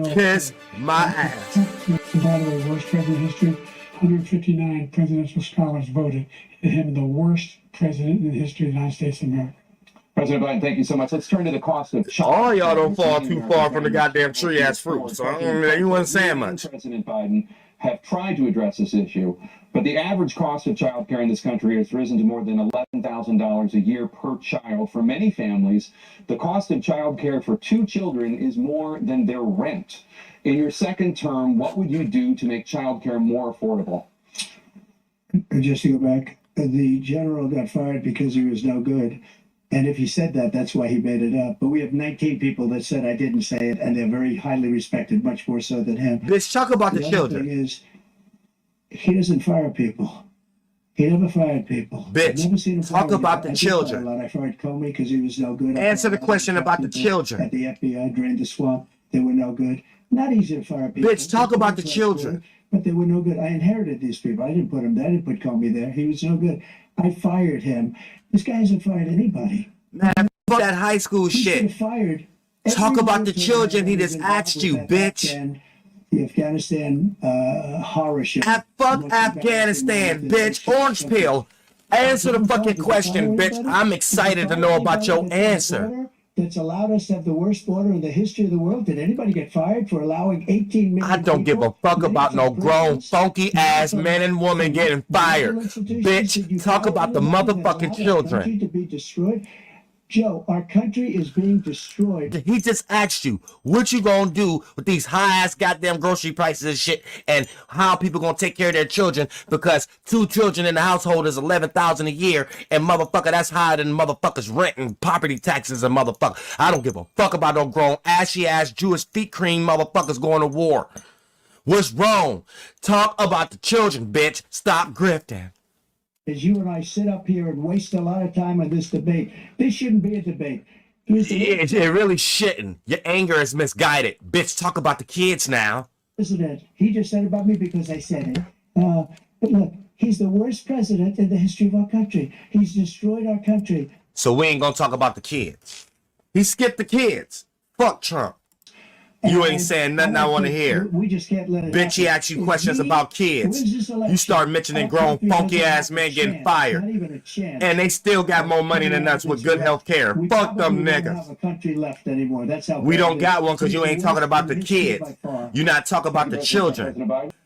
Kiss my ass. By the way, worst president in history. 159 presidential scholars voted him the worst president in the history of the United States of America. President Biden, thank you so much. Let's turn to the cost of child. All y'all don't fall too far from the goddamn tree ass fruit. So you wasn't saying much. President Biden have tried to address this issue, but the average cost of child care in this country has risen to more than $11,000 a year per child. For many families, the cost of child care for 2 children is more than their rent. In your second term, what would you do to make child care more affordable? Just to go back, the general got fired because he was no good. And if he said that, that's why he made it up. But we have 19 people that said I didn't say it, and they're very highly respected, much more so than him. Bitch, talk about the children. Thing is, he doesn't fire people. He never fired people. Bitch, I've never seen him talk fire about people. the children. I fired Comey because he was no good. Answer the question about the children. At the FBI, drained the swamp. They were no good. Not easy to fire people. Bitch, talk about the children. But they were no good. I inherited these people. I didn't put him there. I didn't put Comey there. He was no good. I fired him. This guy hasn't fired anybody. Man, fuck that high school shit. Fired. Talk about the children he just asked you, bitch. The Afghanistan horror show. Fuck Afghanistan, bitch. Orange pill. Answer the fucking question, bitch. I'm excited to know about your answer. That's allowed us to have the worst border in the history of the world. Did anybody get fired for allowing 18 million I don't give a fuck about no grown, funky ass men and women getting fired. Bitch, talk about the motherfucking children. To be destroyed. Joe, our country is being destroyed. He just asked you, what you gonna do with these high-ass goddamn grocery prices and shit, and how people gonna take care of their children, because 2 children in the household is $11,000 a year, and motherfucker, that's higher than motherfuckers' rent and property taxes and motherfucker. I don't give a fuck about no grown, ashy-ass, Jewish feet cream motherfuckers going to war. What's wrong? Talk about the children, bitch. Stop grifting. As you and I sit up here and waste a lot of time on this debate. This shouldn't be a debate. It really shouldn't. Your anger is misguided. Bitch, talk about the kids now. President, he just said about me because I said it. But look, he's the worst president in the history of our country. He's destroyed our country. So we ain't gonna talk about the kids. He skipped the kids. Fuck Trump. You ain't saying nothing I want to hear. We just can't let it Bitch, he asks you questions about kids. You start mentioning grown, funky-ass men getting fired. And they still got more money than us with good health care. Fuck them niggas. We don't got one because you ain't talking about the kids. You not talking about the children.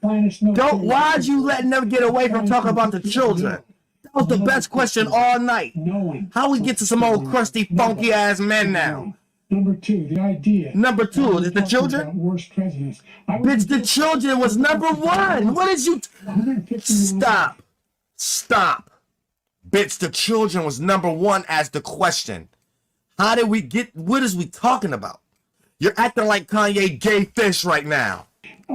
Why'd you letting them get away from talking about the children? That was the best question all night. How we get to some old crusty, funky-ass men now? Number 2, the idea. Number 2, is the children? Worst presidents. Bitch, the children was number 1. What is you? Stop. Stop. Bitch, the children was number 1 as the question. How did we get? What is we talking about? You're acting like Kanye gay fish right now.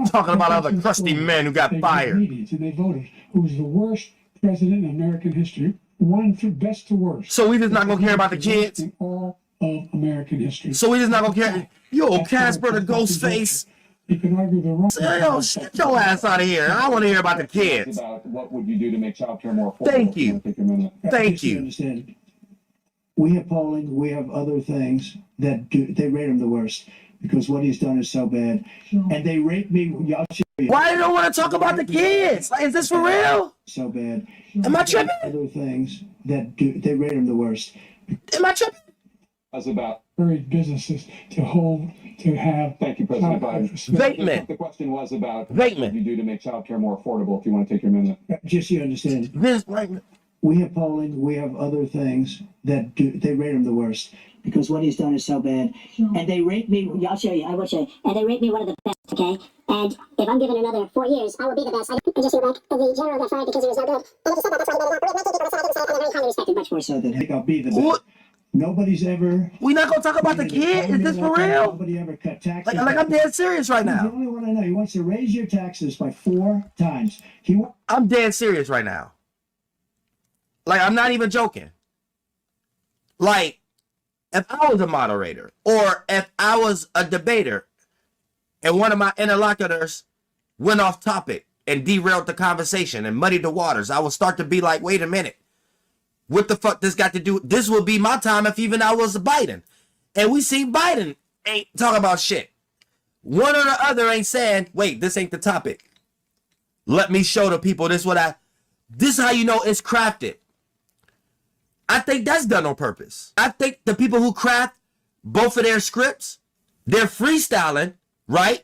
Talking about other crusty men who got fired. And they voted. Who was the worst president in American history? One through best to worst. So we just not gonna care about the kids? All of American history. So we just not gonna care? Yo, Casper the ghost face. You can argue the wrong. Yo, shut your ass out of here. I want to hear about the kids. What would you do to make child care more affordable? Thank you. Thank you. We have polling. We have other things that they rate him the worst because what he's done is so bad. And they rate me. I'll show you. Why do you don't want to talk about the kids? Like, is this for real? So bad. Am I tripping? Other things that they rate him the worst. Am I tripping? About businesses to have. Thank you, President Biden. Vateman. The question was about Vateman. what you do to make child care more affordable. If you want to take your minute, Just so you understand. Vateman. We have polling. We have other things that they rate him the worst because what he's done is so bad. And they rate me. I'll show you. I will show you. And they rate me one of the best. Okay. And if I'm given another 4 years, I will be the best. I just feel like the general got fired because he was no good. And if you said that, that's why he made it up. But 19 people decided to say it, and they're very highly respected, much more so than I think I'll be the best. What? Nobody's ever. We not gonna talk about the kid? Is this for real? Nobody ever cut taxes. Like I'm dead serious right He's the now. only one I know. He wants to raise your taxes by 4 times. I'm dead serious right now. Like, I'm not even joking. Like, if I was a moderator or if I was a debater and one of my interlocutors went off topic and derailed the conversation and muddied the waters, I would start to be like, wait a minute. What the fuck this got to do? This would be my time if even I was Biden. And we see Biden ain't talking about shit. One or the other ain't saying, wait, this ain't the topic. Let me show the people this is how you know it's crafted. I think that's done on purpose. I think the people who craft both of their scripts, they're freestyling, right?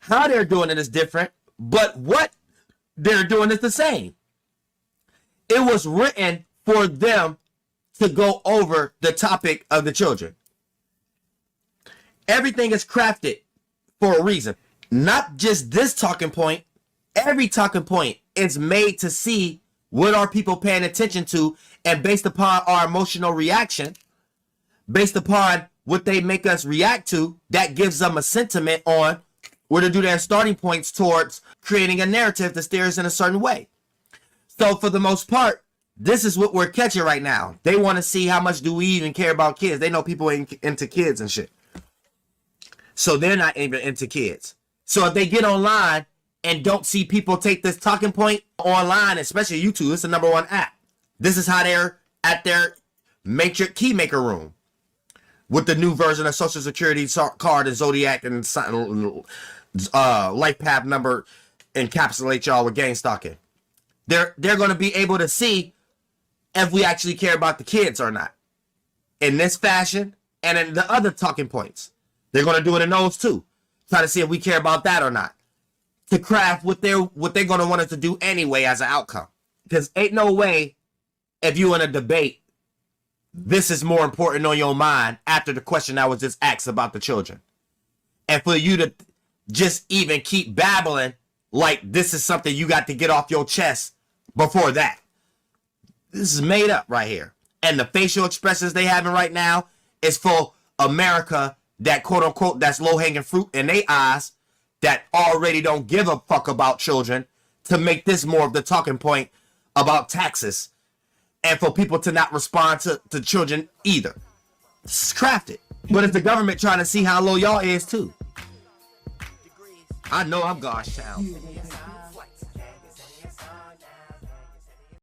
How they're doing it is different, but what they're doing is the same. It was written for them to go over the topic of the children. Everything is crafted for a reason. Not just this talking point. Every talking point is made to see what are people paying attention to, and based upon our emotional reaction, based upon what they make us react to, that gives them a sentiment on where to do their starting points towards creating a narrative that steers in a certain way. So for the most part, this is what we're catching right now. They want to see how much do we even care about kids. They know people ain't into kids and shit. So they're not even into kids. So if they get online and don't see people take this talking point online, especially YouTube, it's the #1 app. This is how they're at their matrix key maker room with the new version of Social Security card and Zodiac and life path number encapsulate y'all with gang stalking. They're going to be able to see if we actually care about the kids or not. In this fashion and in the other talking points. They're going to do it in those too. Try to see if we care about that or not. To craft what they're going to want us to do anyway as an outcome. Because ain't no way if you in a debate, this is more important on your mind after the question that was just asked about the children. And for you to just even keep babbling like this is something you got to get off your chest before that. This is made up right here. And the facial expressions they having right now is for America that quote unquote that's low-hanging fruit in their eyes that already don't give a fuck about children to make this more of the talking point about taxes and for people to not respond to children either. This is crafted. But it's the government trying to see how low y'all is too. I know I'm Gosh Town.